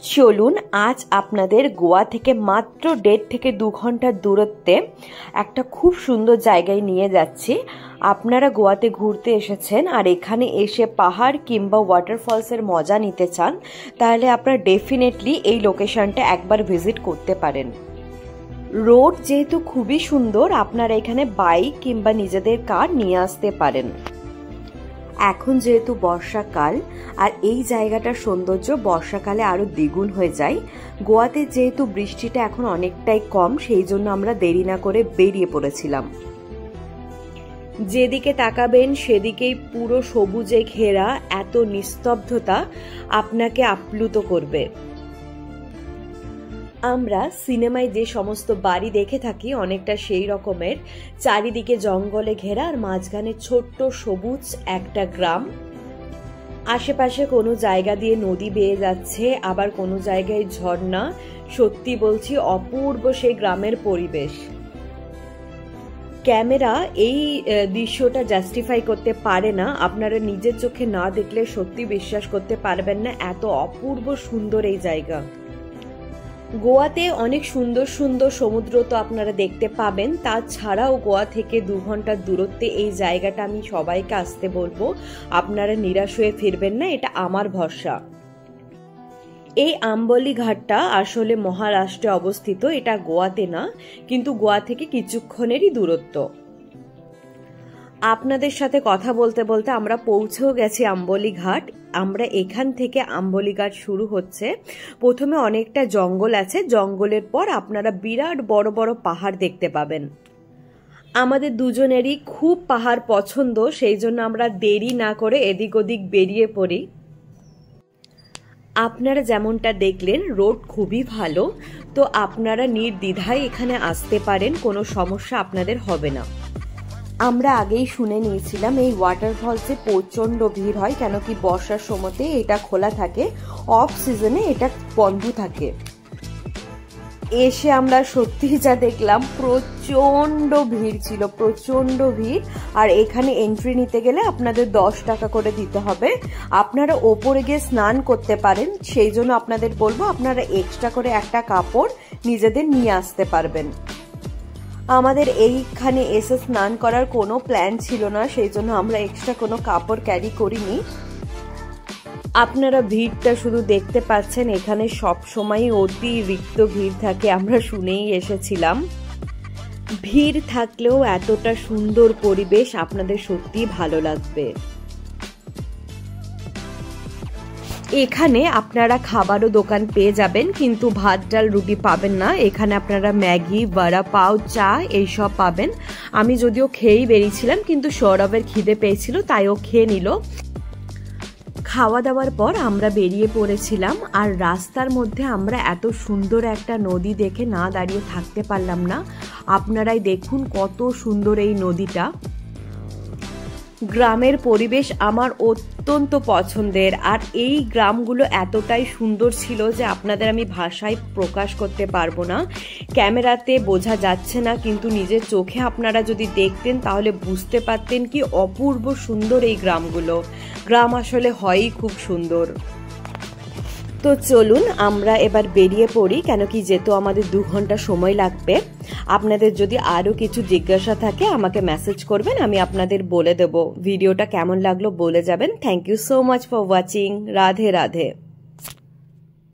চলুন আজ আপনাদের গোয়া থেকে মাত্র 1.5 থেকে 2 ঘন্টার দূরত্বে একটা খুব সুন্দর জায়গায় নিয়ে যাচ্ছি। আপনারা গোয়াতে ঘুরতে এসেছেন আর এখানে এসে পাহাড় কিংবা ওয়াটারফলসের মজা নিতে চান, তাহলে আপনারা ডেফিনেটলি এই লোকেশনটা একবার ভিজিট করতে পারেন। রোড যেহেতু খুবই সুন্দর, আপনারা এখানে বাইক কিংবা নিজেদের কার নিয়ে আসতে পারেন। এখন যেহেতু বর্ষাকাল আর এই জায়গাটার সৌন্দর্য বর্ষাকালে আরো দ্বিগুণ হয়ে যায়। গোয়াতে যেহেতু বৃষ্টিটা এখন অনেকটাই কম, সেই জন্য আমরা দেরি না করে বেরিয়ে পড়েছিলাম। যেদিকে তাকাবেন সেদিকেই পুরো সবুজে ঘেরা এত নিস্তব্ধতা আপনাকে আপ্লুত করবে। আমরা সিনেমায় যে সমস্ত বাড়ি দেখে থাকি অনেকটা সেই রকমের, চারিদিকে জঙ্গলে ঘেরা আর মাঝখানে ছোট্ট সবুজ একটা গ্রাম। আশেপাশে কোনো জায়গা দিয়ে নদী বেয়ে যাচ্ছে, আবার কোনো জায়গায় ঝর্ণা। সত্যি বলছি, অপূর্ব সেই গ্রামের পরিবেশ। ক্যামেরা এই দৃশ্যটা জাস্টিফাই করতে পারে না, আপনারা নিজের চোখে না দেখলে সত্যি বিশ্বাস করতে পারবেন না এত অপূর্ব সুন্দর এই জায়গা। গোয়াতে অনেক সুন্দর সুন্দর সমুদ্র তো আপনারা দেখতে পাবেন, তাছাড়াও গোয়া থেকে 2 ঘন্টার দূরত্বে এই জায়গাটা আমি সবাইকে আসতে বলবো। আপনারা নিরাশ হয়ে ফিরবেন না, এটা আমার ভরসা। এই আম্বলি ঘাটটা আসলে মহারাষ্ট্রে অবস্থিত, এটা গোয়াতে না, কিন্তু গোয়া থেকে কিছুক্ষণেরই দূরত্ব। আপনাদের সাথে কথা বলতে বলতে আমরা পৌঁছেও গেছি আম্বলি ঘাট। আমরা এখান থেকে আম্বলি ঘাট শুরু হচ্ছে। প্রথমে অনেকটা জঙ্গল আছে, জঙ্গলের পর আপনারা বিরাট বড় বড় পাহাড় দেখতে পাবেন। আমাদের দুজনেরই খুব পাহাড় পছন্দ, সেই জন্য আমরা দেরি না করে এদিক ওদিক বেরিয়ে পড়ি। আপনারা যেমনটা দেখলেন রোড খুবই ভালো, তো আপনারা নির্দ্বিধায় এখানে আসতে পারেন, কোনো সমস্যা আপনাদের হবে না। আমরা আগেই শুনে নিয়েছিলাম এই ওয়াটারফলসে প্রচণ্ড ভিড় হয়, কেন কি বর্ষার সময়তে এটা খোলা থাকে, অফ সিজনে এটা বন্ধ থাকে। এসে আমরা সত্যি যা দেখলাম, প্রচণ্ড ভিড় ছিল, প্রচণ্ড ভিড়। আর এখানে এন্ট্রি নিতে গেলে আপনাদের 10 টাকা করে দিতে হবে। আপনারা ওপরে গিয়ে স্নান করতে পারেন, সেই জন্য আপনাদের বলবো আপনারা এক্সট্রা করে একটা কাপড় নিজেদের নিয়ে আসতে পারবেন। আমাদের এইখানে এসে স্নান করার কোনো প্ল্যান ছিল না, সেই জন্য আমরা এক্সট্রা কোনো কাপড় ক্যারি করিনি। আপনারা ভিড়টা শুধু দেখতে পাচ্ছেন, এখানে সব সময় অতিরিক্ত ভিড় থাকে, আমরা শুনেই এসেছিলাম। ভিড় থাকলেও এতটা সুন্দর পরিবেশ আপনাদের সত্যি ভালো লাগবে। এখানে আপনারা খাবারও দোকান পেয়ে যাবেন, কিন্তু ভাত ডাল রুটি পাবেন না। এখানে আপনারা ম্যাগি, বড়া পাও, চা এইসব পাবেন। আমি যদিও খেয়েই বেরিয়েছিলাম, কিন্তু সৌরভের খিদে পেয়েছিল তাই ও খেয়ে নিল। খাওয়া দাওয়ার পর আমরা বেরিয়ে পড়েছিলাম, আর রাস্তার মধ্যে আমরা এত সুন্দর একটা নদী দেখে না দাঁড়িয়ে থাকতে পারলাম না। আপনারাই দেখুন কত সুন্দর এই নদীটা। গ্রামের পরিবেশ আমার অত্যন্ত পছন্দের, আর এই গ্রামগুলো এতটাই সুন্দর ছিল যে আপনাদের আমি ভাষায় প্রকাশ করতে পারবো না। ক্যামেরাতে বোঝা যাচ্ছে না, কিন্তু নিজের চোখে আপনারা যদি দেখতেন তাহলে বুঝতে পারতেন কি অপূর্ব সুন্দর এই গ্রামগুলো। গ্রাম আসলে হয়ই খুব সুন্দর। তো চলুন আমরা এবার বেরিয়ে পড়ি, কেন কি যেহেতু আমাদের 2 ঘন্টা সময় লাগবে। আপনাদের যদি আরও কিছু জিজ্ঞাসা থাকে আমাকে মেসেজ করবেন, আমি আপনাদের বলে দেব। ভিডিওটা কেমন লাগলো বলে যাবেন। Thank you so much for watching. Radhe Radhe.